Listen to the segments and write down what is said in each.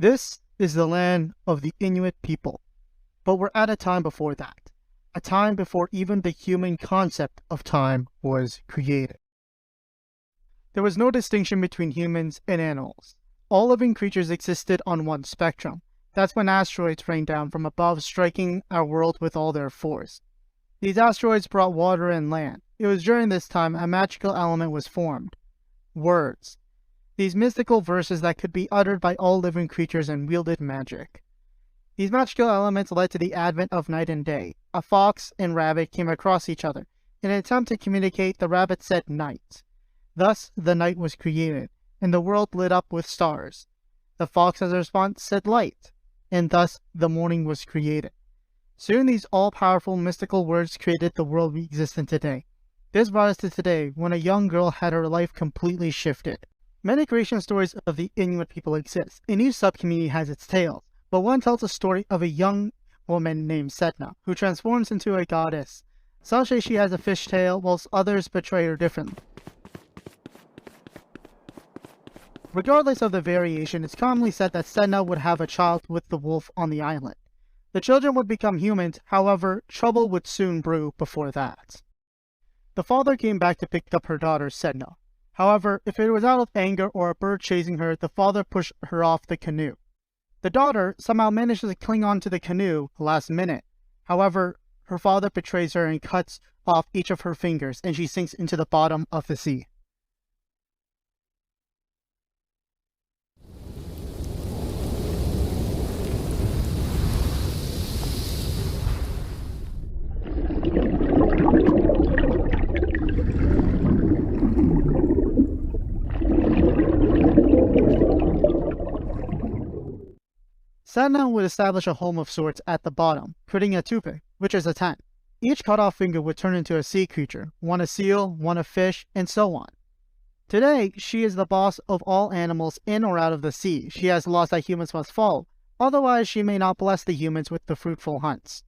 This is the land of the Inuit people, but we're at a time before that, a time before even the human concept of time was created. There was no distinction between humans and animals. All living creatures existed on one spectrum. That's when asteroids rained down from above, striking our world with all their force. These asteroids brought water and land. It was during this time a magical element was formed: words. These mystical verses that could be uttered by all living creatures and wielded magic. These magical elements led to the advent of night and day. A fox and rabbit came across each other. In an attempt to communicate, the rabbit said night. Thus, the night was created, and the world lit up with stars. The fox, as a response, said light, and thus the morning was created. Soon these all-powerful mystical words created the world we exist in today. This brought us to today, when a young girl had her life completely shifted. Many creation stories of the Inuit people exist, and each subcommunity has its tales, but one tells a story of a young woman named Sedna, who transforms into a goddess. Some say she has a fish tail, whilst others portray her differently. Regardless of the variation, it's commonly said that Sedna would have a child with the wolf on the island. The children would become humans, however, trouble would soon brew before that. The father came back to pick up her daughter Sedna. However, if it was out of anger or a bird chasing her, the father pushed her off the canoe. The daughter somehow manages to cling on to the canoe last minute. However, her father betrays her and cuts off each of her fingers, and she sinks into the bottom of the sea. Sedna would establish a home of sorts at the bottom, creating a tupik, which is a tent. Each cut-off finger would turn into a sea creature, one a seal, one a fish, and so on. Today, she is the boss of all animals in or out of the sea. She has laws that humans must follow, otherwise she may not bless the humans with the fruitful hunts.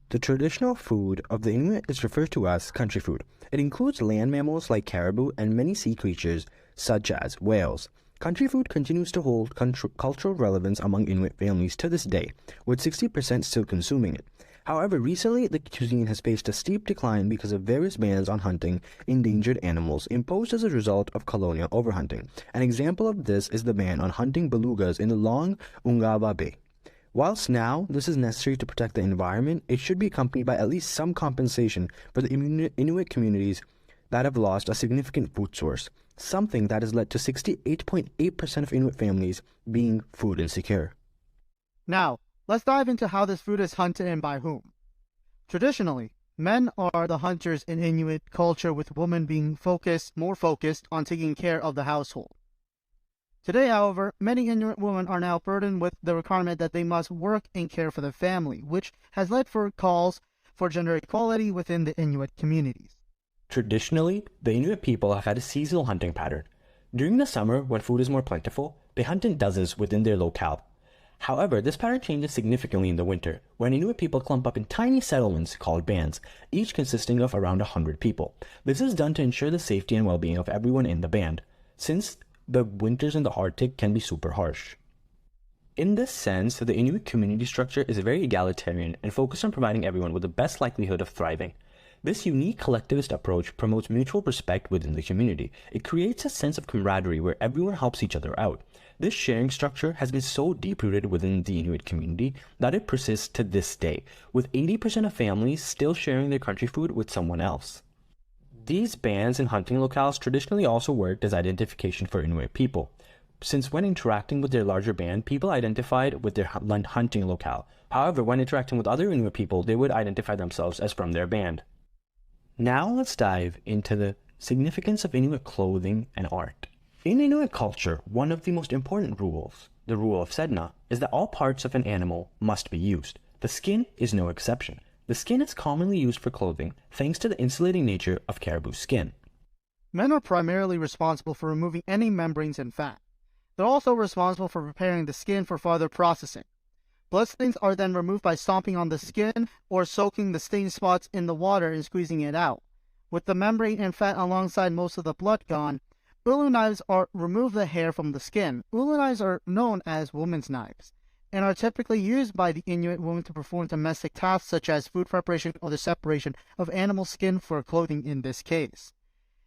The traditional food of the Inuit is referred to as country food. It includes land mammals like caribou and many sea creatures such as whales. Country food continues to hold cultural relevance among Inuit families to this day, with 60% still consuming it. However, recently the cuisine has faced a steep decline because of various bans on hunting endangered animals imposed as a result of colonial overhunting. An example of this is the ban on hunting belugas in the Long Ungava Bay. Whilst now this is necessary to protect the environment, it should be accompanied by at least some compensation for the Inuit communities that have lost a significant food source, something that has led to 68.8% of Inuit families being food insecure. Now, let's dive into how this food is hunted and by whom. Traditionally, men are the hunters in Inuit culture, with women being more focused on taking care of the household. Today, however, many Inuit women are now burdened with the requirement that they must work and care for their family, which has led for calls for gender equality within the Inuit communities. Traditionally, the Inuit people have had a seasonal hunting pattern. During the summer, when food is more plentiful, they hunt in dozens within their locale. However, this pattern changes significantly in the winter, when Inuit people clump up in tiny settlements called bands, each consisting of around 100 people. This is done to ensure the safety and well-being of everyone in the band, since the winters in the Arctic can be super harsh. In this sense, the Inuit community structure is very egalitarian and focused on providing everyone with the best likelihood of thriving. This unique collectivist approach promotes mutual respect within the community. It creates a sense of camaraderie where everyone helps each other out. This sharing structure has been so deep-rooted within the Inuit community that it persists to this day, with 80% of families still sharing their country food with someone else. These bands and hunting locales traditionally also worked as identification for Inuit people, since when interacting with their larger band, people identified with their hunting locale. However, when interacting with other Inuit people, they would identify themselves as from their band. Now let's dive into the significance of Inuit clothing and art. In Inuit culture, one of the most important rules, the rule of Sedna, is that all parts of an animal must be used. The skin is no exception. The skin is commonly used for clothing thanks to the insulating nature of caribou skin. Men are primarily responsible for removing any membranes and fat. They're also responsible for preparing the skin for further processing. Bloodstains are then removed by stomping on the skin or soaking the stained spots in the water and squeezing it out. With the membrane and fat alongside most of the blood gone, ulu knives remove the hair from the skin. Ulu knives are known as women's knives and are typically used by the Inuit women to perform domestic tasks such as food preparation or the separation of animal skin for clothing in this case.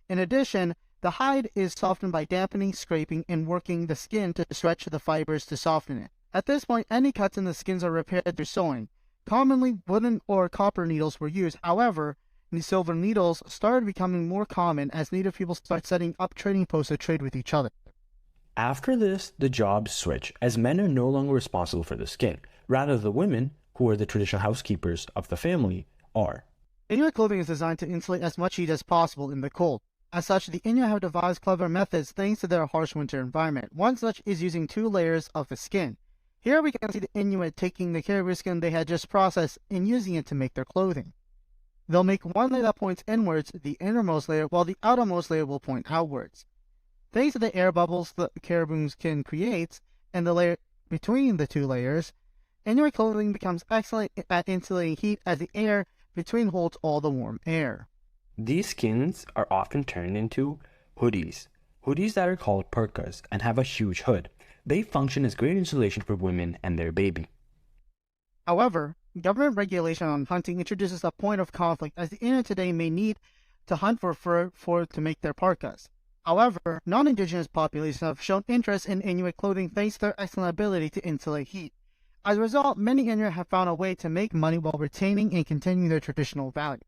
In addition, the hide is softened by dampening, scraping, and working the skin to stretch the fibers to soften it. At this point, any cuts in the skins are repaired through sewing. Commonly, wooden or copper needles were used. However, the silver needles started becoming more common as Native people started setting up trading posts to trade with each other. After this, the jobs switch, as men are no longer responsible for the skin. Rather, the women, who are the traditional housekeepers of the family, are. Inuit clothing is designed to insulate as much heat as possible in the cold. As such, the Inuit have devised clever methods thanks to their harsh winter environment. One such is using 2 layers of the skin. Here we can see the Inuit taking the caribou skin they had just processed and using it to make their clothing. They'll make one layer that points inwards, the innermost layer, while the outermost layer will point outwards. Thanks to the air bubbles the caribou skin creates, and the layer between the 2 layers, Inuit clothing becomes excellent at insulating heat as the air between holds all the warm air. These skins are often turned into hoodies that are called parkas and have a huge hood. They function as great insulation for women and their baby. However, government regulation on hunting introduces a point of conflict as the Inuit today may need to hunt for fur to make their parkas. However, non-Indigenous populations have shown interest in Inuit clothing thanks to their excellent ability to insulate heat. As a result, many Inuit have found a way to make money while retaining and continuing their traditional values.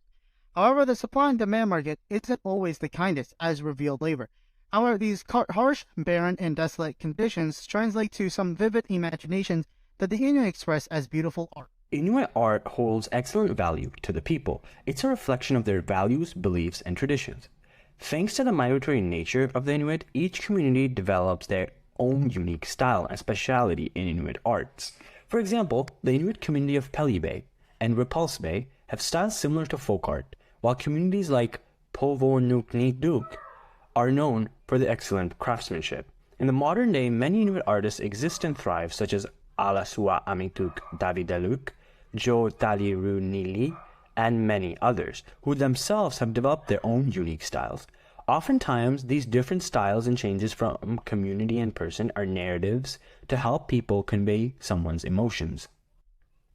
However, the supply and demand market isn't always the kindest, as revealed later. However, these harsh, barren, and desolate conditions translate to some vivid imaginations that the Inuit express as beautiful art. Inuit art holds excellent value to the people. It's a reflection of their values, beliefs, and traditions. Thanks to the migratory nature of the Inuit, each community develops their own unique style and speciality in Inuit arts. For example, the Inuit community of Pelly Bay and Repulse Bay have styles similar to folk art, while communities like Povornukniduk are known for their excellent craftsmanship. In the modern day, many Inuit artists exist and thrive, such as Alasua Amituk Davidaluk, Jo Talirunili, and many others, who themselves have developed their own unique styles. Oftentimes, these different styles and changes from community and person are narratives to help people convey someone's emotions.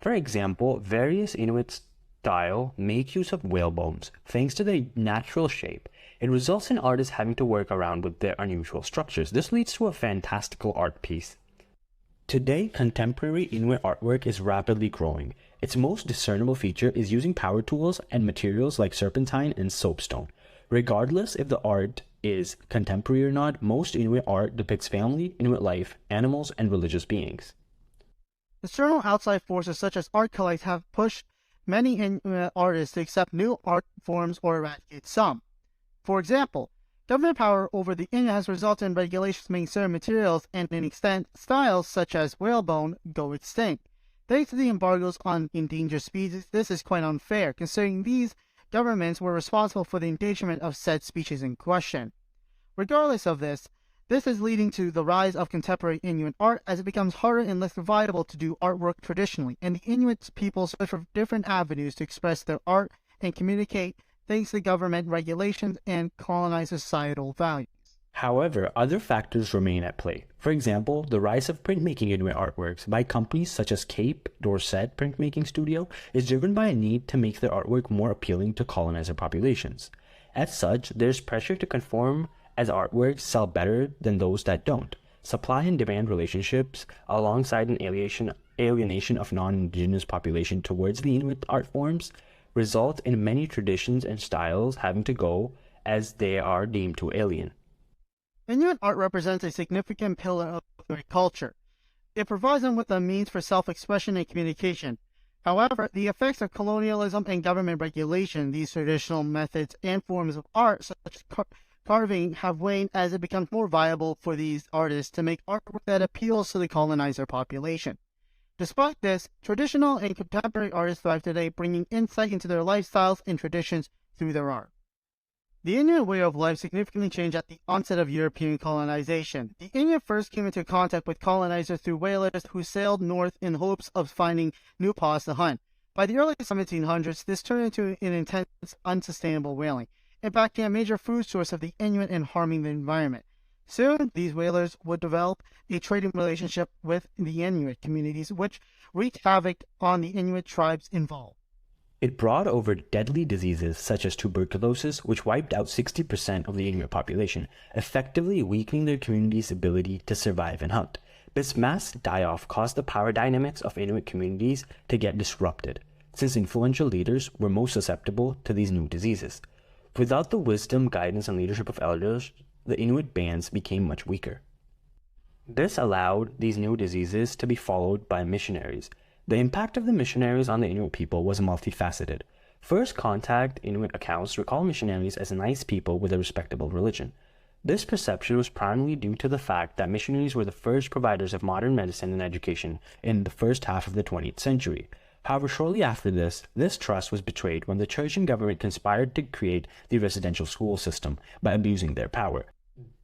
For example, various Inuit style make use of whale bones. Thanks to their natural shape, it results in artists having to work around with their unusual structures. This leads to a fantastical art piece. Today, contemporary Inuit artwork is rapidly growing. Its most discernible feature is using power tools and materials like serpentine and soapstone. Regardless if the art is contemporary or not, most Inuit art depicts family, Inuit life, animals, and religious beings. External outside forces such as art collects have pushed many Inuit artists to accept new art forms or eradicate some. For example, government power over the Inuit has resulted in regulations making certain materials and in extent styles such as whalebone go extinct. Thanks to the embargoes on endangered species, this is quite unfair, considering these governments were responsible for the endangerment of said species in question. Regardless of this is leading to the rise of contemporary Inuit art as it becomes harder and less viable to do artwork traditionally, and the Inuit people search for different avenues to express their art and communicate thanks to government regulations and colonized societal values. However, other factors remain at play. For example, the rise of printmaking Inuit artworks by companies such as Cape Dorset Printmaking Studio is driven by a need to make their artwork more appealing to colonizer populations. As such, there's pressure to conform as artworks sell better than those that don't. Supply and demand relationships, alongside an alienation of non-Indigenous population towards the Inuit art forms, result in many traditions and styles having to go as they are deemed too alien. Inuit art represents a significant pillar of their culture. It provides them with a means for self-expression and communication. However, the effects of colonialism and government regulation, these traditional methods and forms of art, such as carving, have waned as it becomes more viable for these artists to make artwork that appeals to the colonizer population. Despite this, traditional and contemporary artists thrive today, bringing insight into their lifestyles and traditions through their art. The Inuit way of life significantly changed at the onset of European colonization. The Inuit first came into contact with colonizers through whalers who sailed north in hopes of finding new paws to hunt. By the early 1700s, this turned into an intense, unsustainable whaling, impacting a major food source of the Inuit and harming the environment. Soon, these whalers would develop a trading relationship with the Inuit communities, which wreaked havoc on the Inuit tribes involved. It brought over deadly diseases such as tuberculosis, which wiped out 60% of the Inuit population, effectively weakening their community's ability to survive and hunt. This mass die-off caused the power dynamics of Inuit communities to get disrupted, since influential leaders were most susceptible to these new diseases. Without the wisdom, guidance, and leadership of elders, the Inuit bands became much weaker. This allowed these new diseases to be followed by missionaries. The impact of the missionaries on the Inuit people was multifaceted. First contact Inuit accounts recall missionaries as nice people with a respectable religion. This perception was primarily due to the fact that missionaries were the first providers of modern medicine and education in the first half of the 20th century. However, shortly after this trust was betrayed when the church and government conspired to create the residential school system by abusing their power.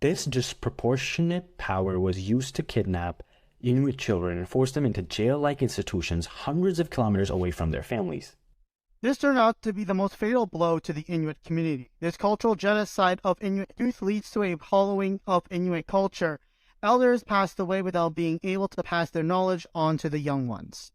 This disproportionate power was used to kidnap Inuit children and force them into jail-like institutions hundreds of kilometers away from their families. This turned out to be the most fatal blow to the Inuit community. This cultural genocide of Inuit youth leads to a hollowing of Inuit culture. Elders passed away without being able to pass their knowledge on to the young ones.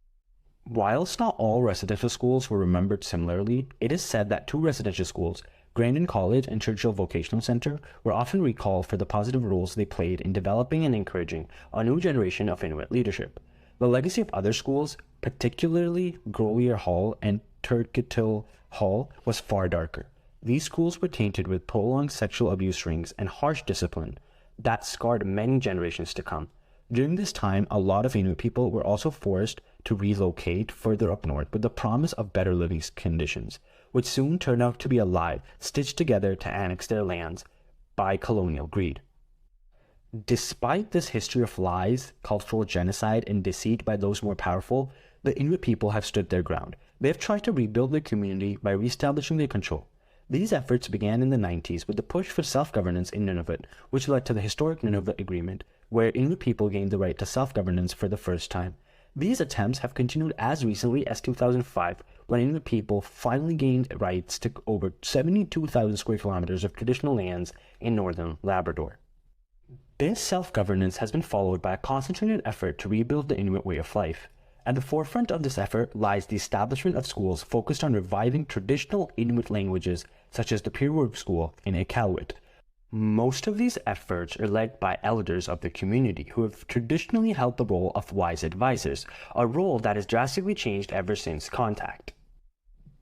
Whilst not all residential schools were remembered similarly, it is said that two residential schools, Grandin College and Churchill Vocational Center, were often recalled for the positive roles they played in developing and encouraging a new generation of Inuit leadership. The legacy of other schools, particularly Grolier Hall and Turketil Hall, was far darker. These schools were tainted with prolonged sexual abuse rings and harsh discipline that scarred many generations to come. During this time, a lot of Inuit people were also forced to relocate further up north with the promise of better living conditions, which soon turned out to be a lie stitched together to annex their lands by colonial greed. Despite this history of lies, cultural genocide, and deceit by those more powerful, the Inuit people have stood their ground. They have tried to rebuild their community by reestablishing their control. These efforts began in the 90s with the push for self-governance in Nunavut, which led to the historic Nunavut Agreement, where Inuit people gained the right to self-governance for the first time. These attempts have continued as recently as 2005, when Inuit people finally gained rights to over 72,000 square kilometers of traditional lands in northern Labrador. This self-governance has been followed by a concentrated effort to rebuild the Inuit way of life. At the forefront of this effort lies the establishment of schools focused on reviving traditional Inuit languages, such as the Pirwurg School in Iqaluit. Most of these efforts are led by elders of the community who have traditionally held the role of wise advisors, a role that has drastically changed ever since contact.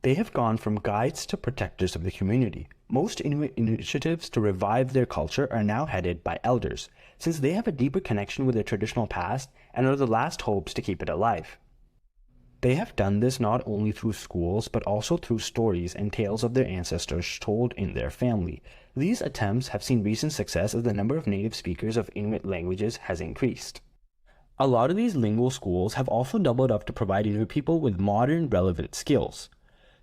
They have gone from guides to protectors of the community. Most Inuit initiatives to revive their culture are now headed by elders, since they have a deeper connection with their traditional past and are the last hopes to keep it alive. They have done this not only through schools, but also through stories and tales of their ancestors told in their family. These attempts have seen recent success as the number of native speakers of Inuit languages has increased. A lot of these lingual schools have also doubled up to provide Inuit people with modern, relevant skills,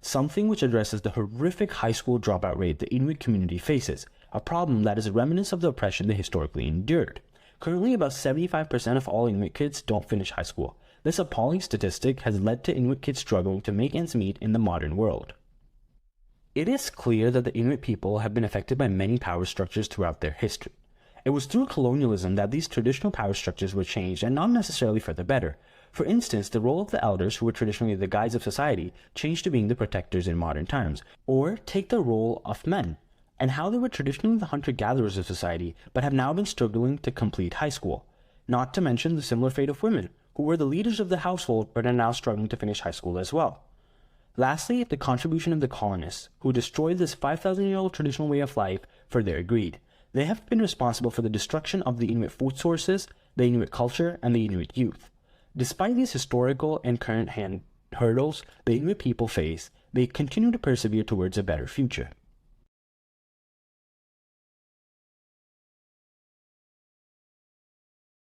something which addresses the horrific high school dropout rate the Inuit community faces, a problem that is a remnant of the oppression they historically endured. Currently, about 75% of all Inuit kids don't finish high school. This appalling statistic has led to Inuit kids struggling to make ends meet in the modern world. It is clear that the Inuit people have been affected by many power structures throughout their history. It was through colonialism that these traditional power structures were changed, and not necessarily for the better. For instance, the role of the elders, who were traditionally the guides of society, changed to being the protectors in modern times. Or take the role of men, and how they were traditionally the hunter-gatherers of society, but have now been struggling to complete high school. Not to mention the similar fate of women, who were the leaders of the household but are now struggling to finish high school as well. Lastly, the contribution of the colonists, who destroyed this 5,000-year-old traditional way of life for their greed. They have been responsible for the destruction of the Inuit food sources, the Inuit culture, and the Inuit youth. Despite these historical and current hurdles the Inuit people face, they continue to persevere towards a better future.